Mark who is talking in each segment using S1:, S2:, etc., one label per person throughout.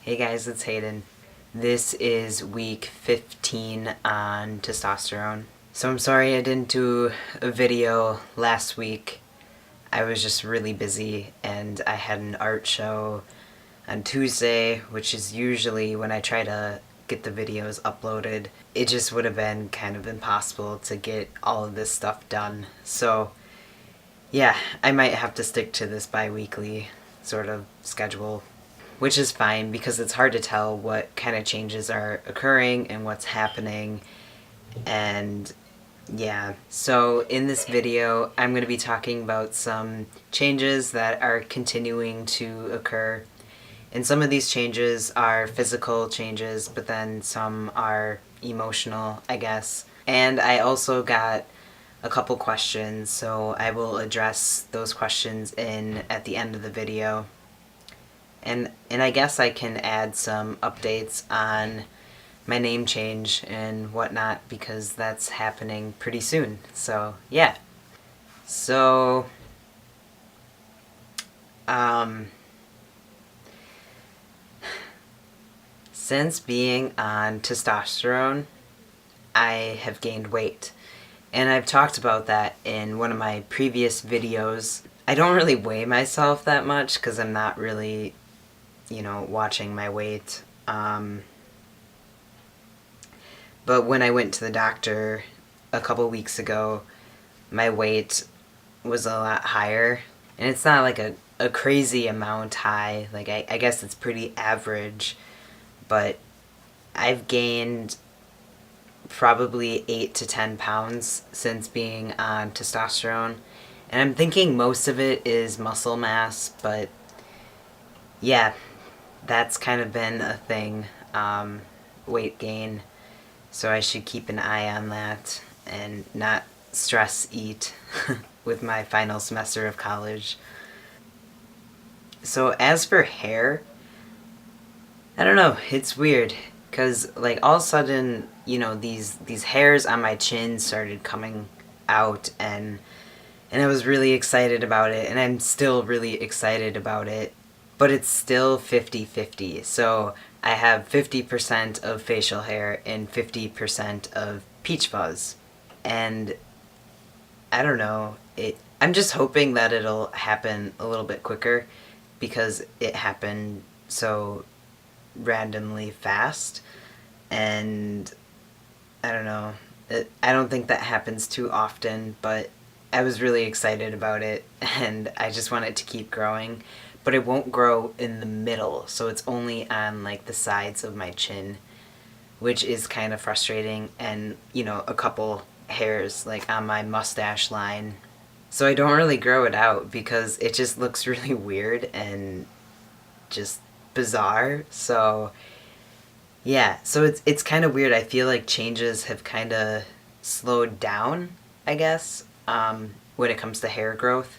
S1: Hey guys, it's Hayden. This is week 15 on testosterone. So I'm sorry I didn't do a video last week. I was just really busy and I had an art show on Tuesday, which is usually when I try to get the videos uploaded. It just would have been kind of impossible to get all of this stuff done. So yeah, I might have to stick to this bi-weekly sort of schedule, which is fine because it's hard to tell what kind of changes are occurring and what's happening. And yeah, so in this video I'm going to be talking about some changes that are continuing to occur. And some of these changes are physical changes, but then some are emotional, I guess. And I also got a couple questions, so I will address those questions at the end of the video. And I guess I can add some updates on my name change and whatnot because that's happening pretty soon. So yeah. So since being on testosterone, I have gained weight. And I've talked about that in one of my previous videos. I don't really weigh myself that much because I'm not really, watching my weight. But when I went to the doctor a couple weeks ago, my weight was a lot higher. And it's not like a crazy amount high. Like, I guess it's pretty average. But I've gained probably 8 to 10 pounds since being on testosterone. And I'm thinking most of it is muscle mass, but yeah, that's kind of been a thing, weight gain. So I should keep an eye on that and not stress eat with my final semester of college. So as for hair, I don't know, it's weird. Because, like, all of a sudden, these hairs on my chin started coming out, and I was really excited about it, and I'm still really excited about it. But it's still 50-50. So I have 50% of facial hair and 50% of peach fuzz. And I don't know, I'm just hoping that it'll happen a little bit quicker because it happened so randomly fast. And I don't know, I don't think that happens too often, but I was really excited about it and I just want it to keep growing. But it won't grow in the middle, so it's only on like the sides of my chin, which is kind of frustrating, and a couple hairs like on my mustache line. So I don't really grow it out because it just looks really weird and just bizarre. So yeah, so it's kind of weird. I feel like changes have kind of slowed down, I guess, when it comes to hair growth.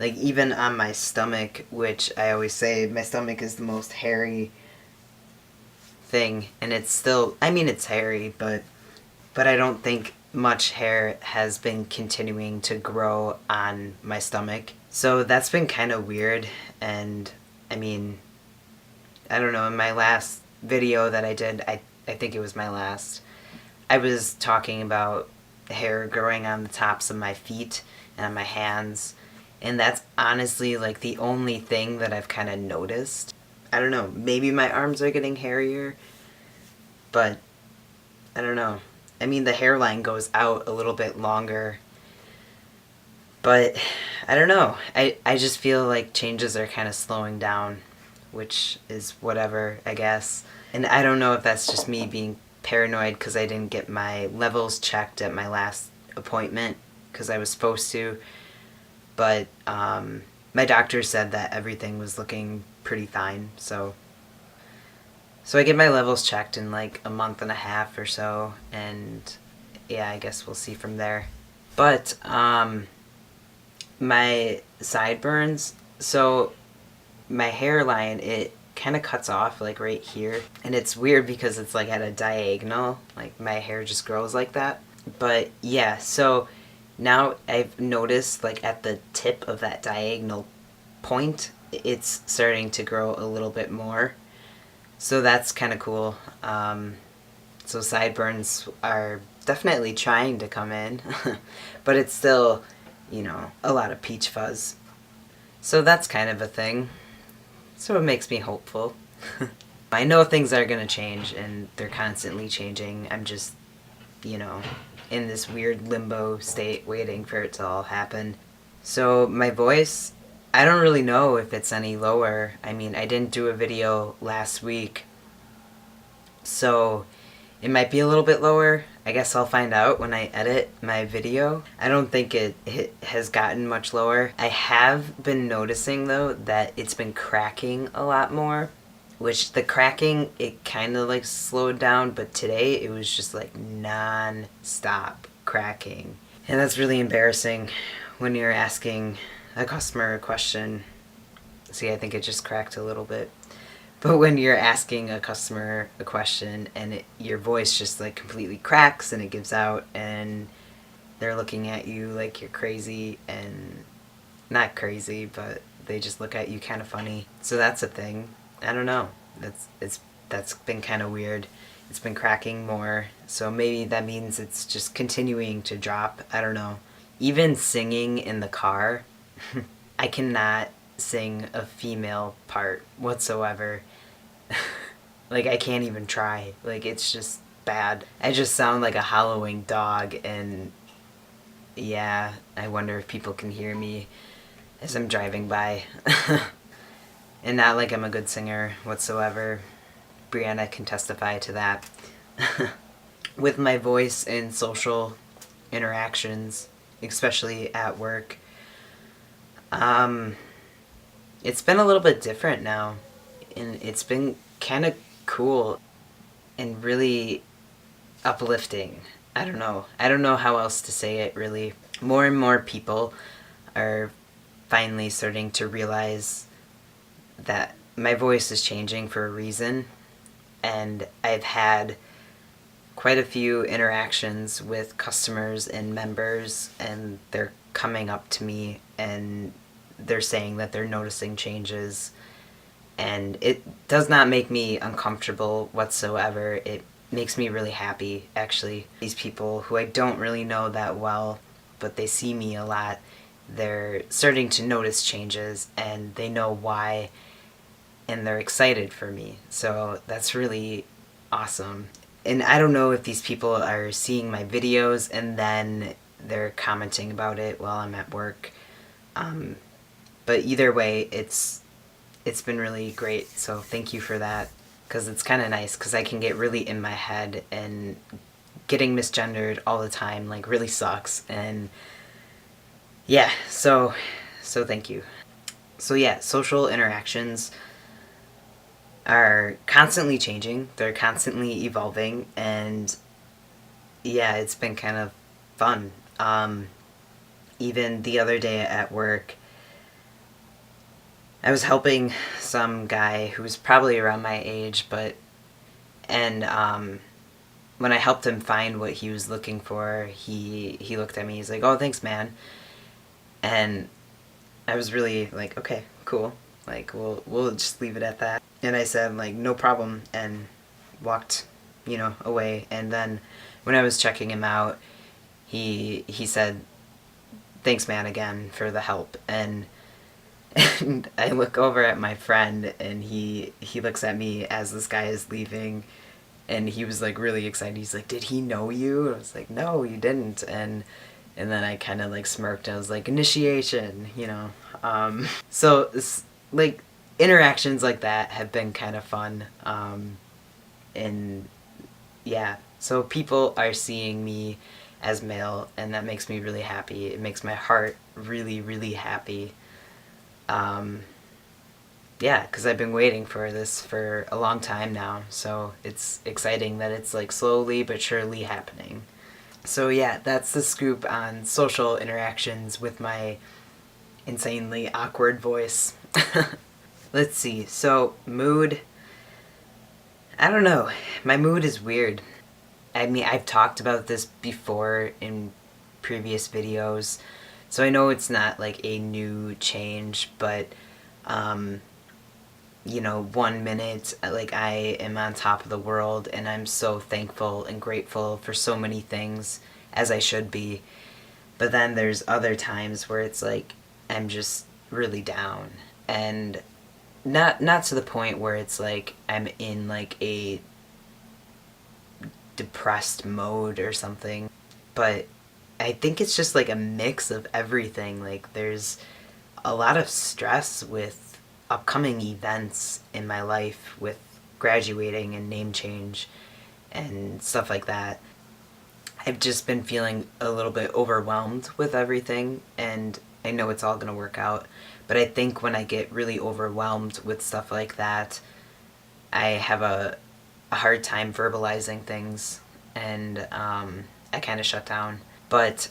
S1: Like, even on my stomach, which I always say my stomach is the most hairy thing, and it's still, I mean, it's hairy, but I don't think much hair has been continuing to grow on my stomach. So that's been kind of weird, and I mean, I don't know, in my last video that I did, I think it was my last, I was talking about hair growing on the tops of my feet and on my hands, and that's honestly like the only thing that I've kind of noticed. I don't know, maybe my arms are getting hairier, but I don't know. I mean, the hairline goes out a little bit longer, but I don't know. I just feel like changes are kind of slowing down, which is whatever, I guess. And I don't know if that's just me being paranoid because I didn't get my levels checked at my last appointment because I was supposed to. But my doctor said that everything was looking pretty fine, so I get my levels checked in like a month and a half or so, and yeah, I guess we'll see from there. But my sideburns, so my hairline, it kind of cuts off like right here, and it's weird because it's like at a diagonal, like my hair just grows like that. But yeah, so now I've noticed like at the tip of that diagonal point, it's starting to grow a little bit more. So that's kind of cool. So sideburns are definitely trying to come in, but it's still, a lot of peach fuzz. So that's kind of a thing. So it makes me hopeful. I know things are going to change and they're constantly changing. I'm just, you know, in this weird limbo state waiting for it to all happen. So my voice, I don't really know if it's any lower. I mean, I didn't do a video last week, so it might be a little bit lower. I guess I'll find out when I edit my video. I don't think it has gotten much lower. I have been noticing though that it's been cracking a lot more, which the cracking, it kind of like slowed down, but today it was just like non-stop cracking. And that's really embarrassing when you're asking a customer a question. See, I think it just cracked a little bit. But when you're asking a customer a question and your voice just like completely cracks and it gives out and they're looking at you like you're crazy, and not crazy, but they just look at you kind of funny. So that's a thing. I don't know. That's been kind of weird. It's been cracking more. So maybe that means it's just continuing to drop. I don't know. Even singing in the car, I cannot sing a female part whatsoever. Like, I can't even try. Like, it's just bad. I just sound like a hollowing dog, and yeah, I wonder if people can hear me as I'm driving by. And not like I'm a good singer whatsoever. Brianna can testify to that. With my voice in social interactions, especially at work, it's been a little bit different now, and it's been kind of cool and really uplifting. I don't know. I don't know how else to say it, really. More and more people are finally starting to realize that my voice is changing for a reason, and I've had quite a few interactions with customers and members, and they're coming up to me and they're saying that they're noticing changes, and it does not make me uncomfortable whatsoever. It makes me really happy, actually. These people who I don't really know that well, but they see me a lot, they're starting to notice changes and they know why, and they're excited for me. So that's really awesome. And I don't know if these people are seeing my videos and then they're commenting about it while I'm at work. But either way, it's been really great. So thank you for that, because it's kind of nice, because I can get really in my head, and getting misgendered all the time like really sucks. And yeah, so thank you. So yeah, social interactions are constantly changing. They're constantly evolving, and yeah, it's been kind of fun. Even the other day at work, I was helping some guy who's probably around my age, and when I helped him find what he was looking for, he looked at me, he's like, "Oh, thanks, man." And I was really like, "Okay, cool. Like, we'll just leave it at that." And I said, like, "No problem," and walked, away. And then when I was checking him out, he said, "Thanks, man, again for the help." And I look over at my friend, and he looks at me as this guy is leaving, and he was like really excited. He's like, "Did he know you?" I was like, "No, you didn't." And then I kind of like smirked. I was like, "Initiation." So like interactions like that have been kind of fun. And yeah, so people are seeing me as male, and that makes me really happy. It makes my heart really, really happy. Yeah, because I've been waiting for this for a long time now, so it's exciting that it's like slowly but surely happening. So yeah, that's the scoop on social interactions with my insanely awkward voice. Let's see, so mood, I don't know, my mood is weird. I mean, I've talked about this before in previous videos, so I know it's not like a new change, but one minute like I am on top of the world and I'm so thankful and grateful for so many things, as I should be. But then there's other times where it's like I'm just really down, and not to the point where it's like I'm in like a depressed mode or something, but I think it's just like a mix of everything. Like there's a lot of stress with upcoming events in my life, with graduating and name change and stuff like that. I've just been feeling a little bit overwhelmed with everything, and I know it's all going to work out. But I think when I get really overwhelmed with stuff like that, I have a hard time verbalizing things, and I kind of shut down. But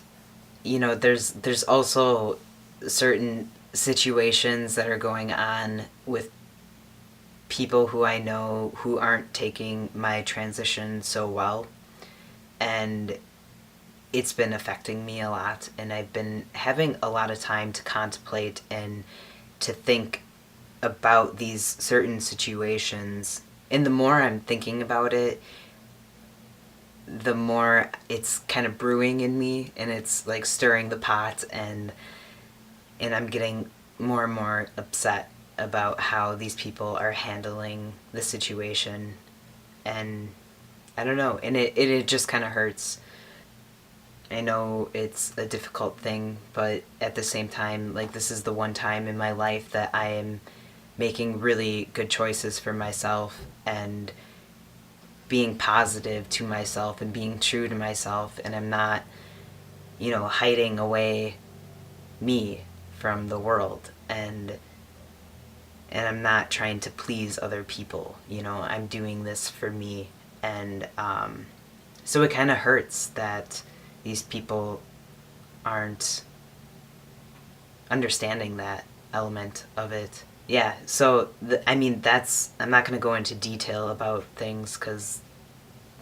S1: there's also certain situations that are going on with people who I know who aren't taking my transition so well, and it's been affecting me a lot, and I've been having a lot of time to contemplate and to think about these certain situations. And the more I'm thinking about it, the more it's kind of brewing in me, and it's like stirring the pot, and I'm getting more and more upset about how these people are handling the situation. And I don't know, and it just kind of hurts. I know it's a difficult thing, but at the same time, like, this is the one time in my life that I am making really good choices for myself and being positive to myself and being true to myself, and I'm not, hiding away me from the world, and I'm not trying to please other people. I'm doing this for me, and so it kind of hurts that these people aren't understanding that element of it. Yeah, so that's, I'm not going to go into detail about things because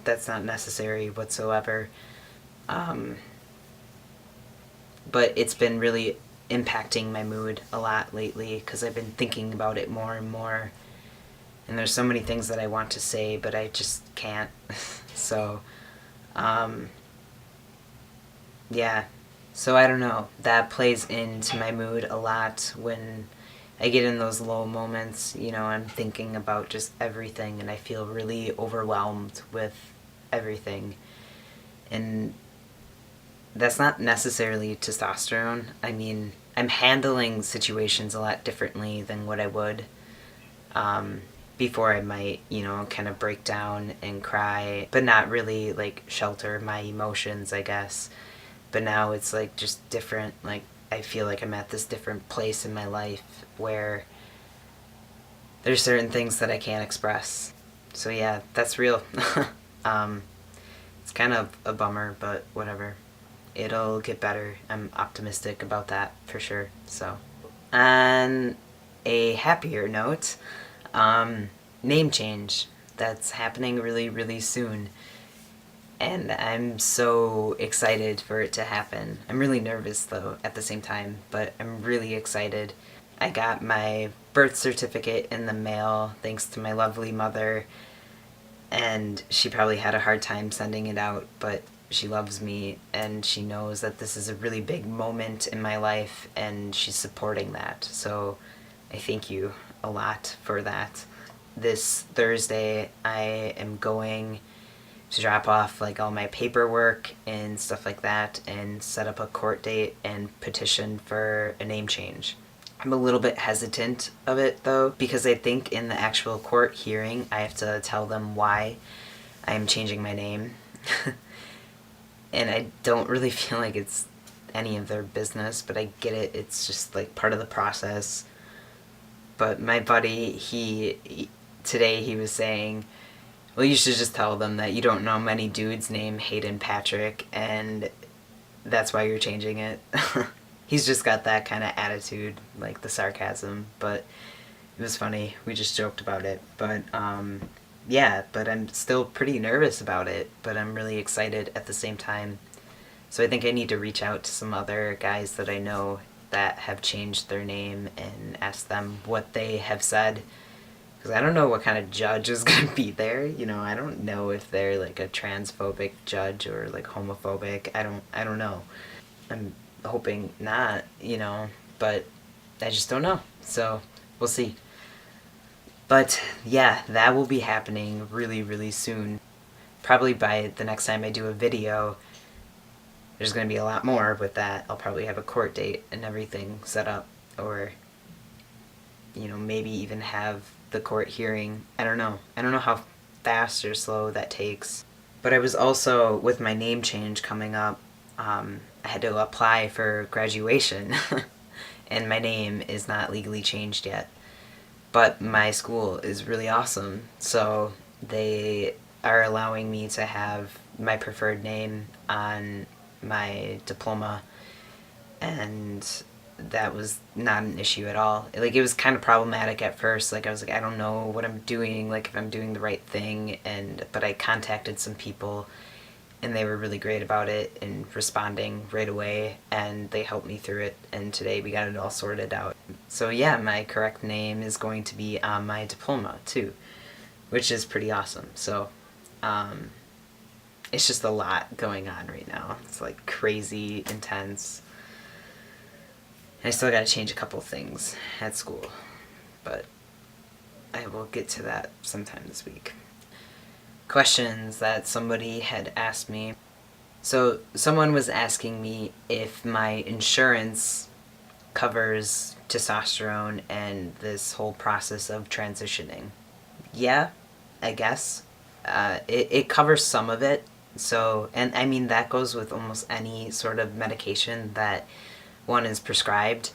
S1: that's not necessary whatsoever. But it's been really impacting my mood a lot lately because I've been thinking about it more and more. And there's so many things that I want to say, but I just can't. So, yeah. So I don't know. That plays into my mood a lot when I get in those low moments. I'm thinking about just everything, and I feel really overwhelmed with everything. And that's not necessarily testosterone. I mean, I'm handling situations a lot differently than what I would. Before I might, kind of break down and cry, but not really like shelter my emotions, I guess. But now it's like just different. Like, I feel like I'm at this different place in my life where there's certain things that I can't express. So yeah, that's real. It's kind of a bummer, but whatever. It'll get better. I'm optimistic about that for sure. So, on a happier note, name change. That's happening really, really soon. And I'm so excited for it to happen. I'm really nervous though at the same time, but I'm really excited. I got my birth certificate in the mail thanks to my lovely mother, and she probably had a hard time sending it out, but she loves me and she knows that this is a really big moment in my life, and she's supporting that. So I thank you a lot for that. This Thursday I am going to drop off like all my paperwork and stuff like that and set up a court date and petition for a name change. I'm a little bit hesitant of it though, because I think in the actual court hearing I have to tell them why I am changing my name. And I don't really feel like it's any of their business, but I get it. It's just like part of the process. But my buddy, today he was saying, well, you should just tell them that you don't know many dudes named Hayden Patrick, and that's why you're changing it. He's just got that kind of attitude, like the sarcasm, but it was funny. We just joked about it. But, yeah, but I'm still pretty nervous about it, but I'm really excited at the same time. So I think I need to reach out to some other guys that I know that have changed their name and ask them what they have said Because I don't know what kind of judge is going to be there. You know, I don't know if they're like a transphobic judge or like homophobic. I don't know. I'm hoping not, you know, but I just don't know. So we'll see. But yeah, that will be happening really, really soon. Probably by the next time I do a video, there's going to be a lot more with that. I'll probably have a court date and everything set up, or, you know, maybe even have the court hearing. I don't know. I don't know how fast or slow that takes. But I was also, with my name change coming up, I had to apply for graduation, and my name is not legally changed yet. But my school is really awesome, so they are allowing me to have my preferred name on my diploma, and that was not an issue at all. Like, it was kind of problematic at first. Like, I was like, I don't know what I'm doing, like if I'm doing the right thing, but I contacted some people and they were really great about it and responding right away, and they helped me through it, and today we got it all sorted out. So yeah, my correct name is going to be on my diploma too, which is pretty awesome. So it's just a lot going on right now. It's like crazy intense. I still gotta change a couple things at school, but I will get to that sometime this week. Questions that somebody had asked me. So someone was asking me if my insurance covers testosterone and this whole process of transitioning. Yeah, I guess. It covers some of it. So, and I mean, that goes with almost any sort of medication that one is prescribed.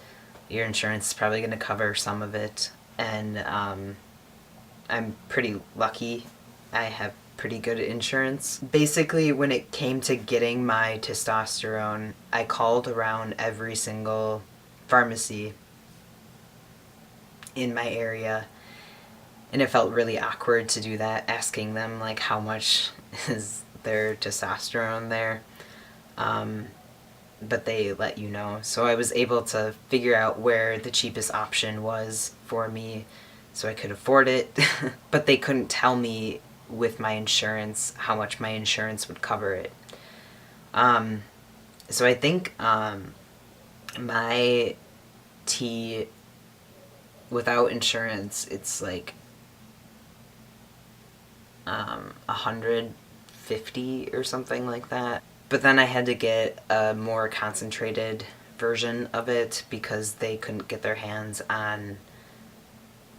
S1: Your insurance is probably going to cover some of it. And I'm pretty lucky. I have pretty good insurance. Basically, when it came to getting my testosterone, I called around every single pharmacy in my area, and it felt really awkward to do that, asking them like how much is their testosterone there. But they let you know. So I was able to figure out where the cheapest option was for me so I could afford it. But they couldn't tell me with my insurance how much my insurance would cover it. So I think my tea without insurance, it's like 150 or something like that. But then I had to get a more concentrated version of it because they couldn't get their hands on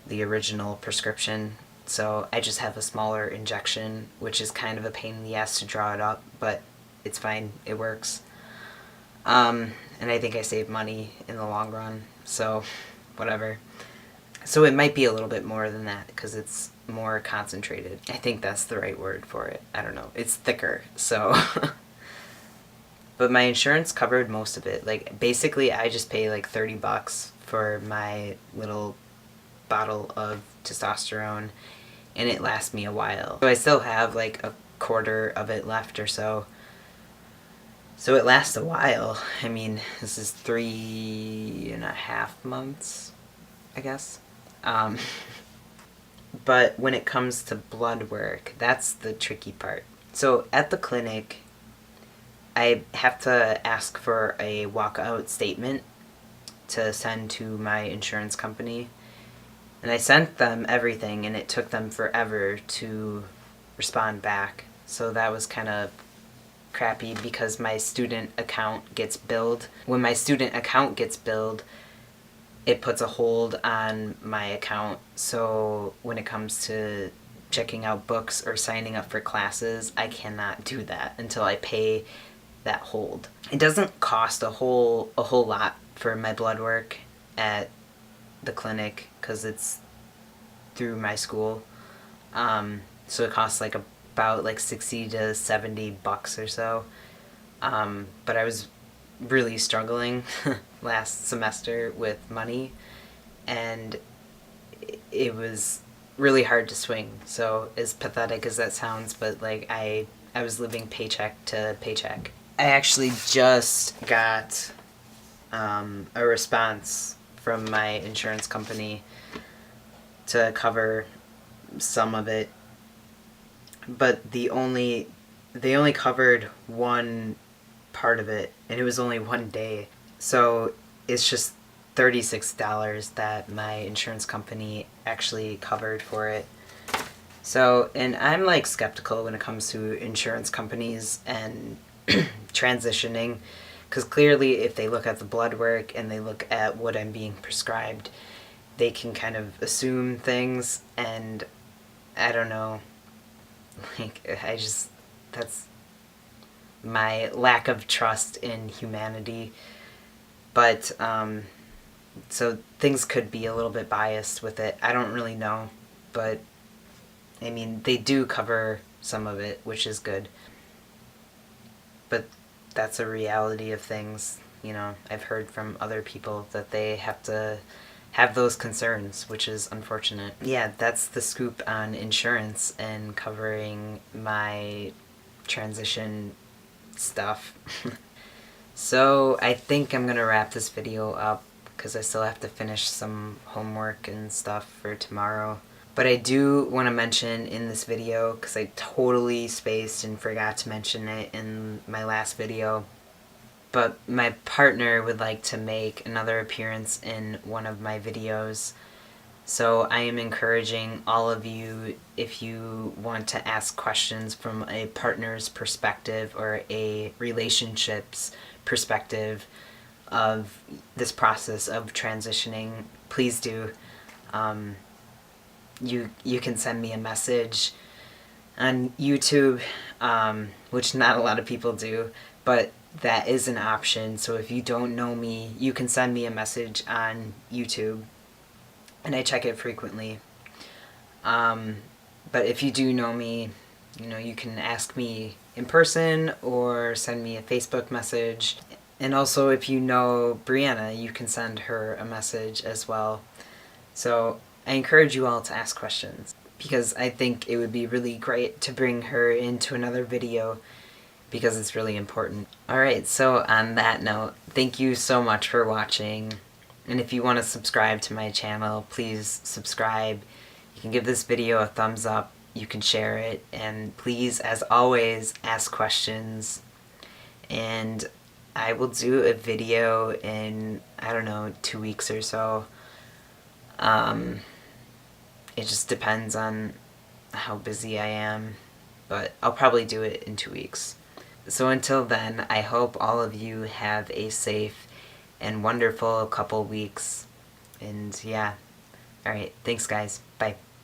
S1: the original prescription. So I just have a smaller injection, which is kind of a pain in the ass to draw it up, but it's fine. It works. And I think I save money in the long run, so whatever. So it might be a little bit more than that because it's more concentrated. I think that's the right word for it. I don't know. It's thicker, so... But my insurance covered most of it. Like, basically, I just pay like $30 for my little bottle of testosterone, and it lasts me a while. So I still have like a quarter of it left or so. So it lasts a while. I mean, this is 3.5 months, I guess. But when it comes to blood work, that's the tricky part. So at the clinic, I have to ask for a walkout statement to send to my insurance company. And I sent them everything, and it took them forever to respond back. So that was kind of crappy because my student account gets billed. When my student account gets billed, it puts a hold on my account. So when it comes to checking out books or signing up for classes, I cannot do that until I pay that hold. It doesn't cost a whole lot for my blood work at the clinic because it's through my school. So it costs like about like $60 to $70 or so. But I was really struggling last semester with money, and it was really hard to swing. So as pathetic as that sounds, but like I was living paycheck to paycheck. I actually just got a response from my insurance company to cover some of it, but they only covered one part of it, and it was only one day. So it's just $36 that my insurance company actually covered for it. So, and I'm like skeptical when it comes to insurance companies and transitioning, because clearly if they look at the blood work and they look at what I'm being prescribed, they can kind of assume things, and I don't know, like, that's my lack of trust in humanity. But, so things could be a little bit biased with it. I don't really know, but I mean, they do cover some of it, which is good. But that's a reality of things. You know, I've heard from other people that they have to have those concerns, which is unfortunate. Yeah, that's the scoop on insurance and covering my transition stuff. So I think I'm gonna wrap this video up because I still have to finish some homework and stuff for tomorrow. But I do want to mention in this video, because I totally spaced and forgot to mention it in my last video, but my partner would like to make another appearance in one of my videos. So I am encouraging all of you, if you want to ask questions from a partner's perspective or a relationship's perspective of this process of transitioning, please do. You can send me a message on YouTube, which not a lot of people do, but that is an option. So if you don't know me, you can send me a message on YouTube, and I check it frequently. But if you do know me, you know, you can ask me in person or send me a Facebook message. And also, if you know Brianna, you can send her a message as well. So I encourage you all to ask questions, because I think it would be really great to bring her into another video, because it's really important. Alright, so on that note, thank you so much for watching. And if you want to subscribe to my channel, please subscribe. You can give this video a thumbs up, you can share it, and please, as always, ask questions. And I will do a video in, I don't know, 2 weeks or so. It just depends on how busy I am, but I'll probably do it in 2 weeks. So until then, I hope all of you have a safe and wonderful couple weeks. And yeah, alright, thanks guys, bye.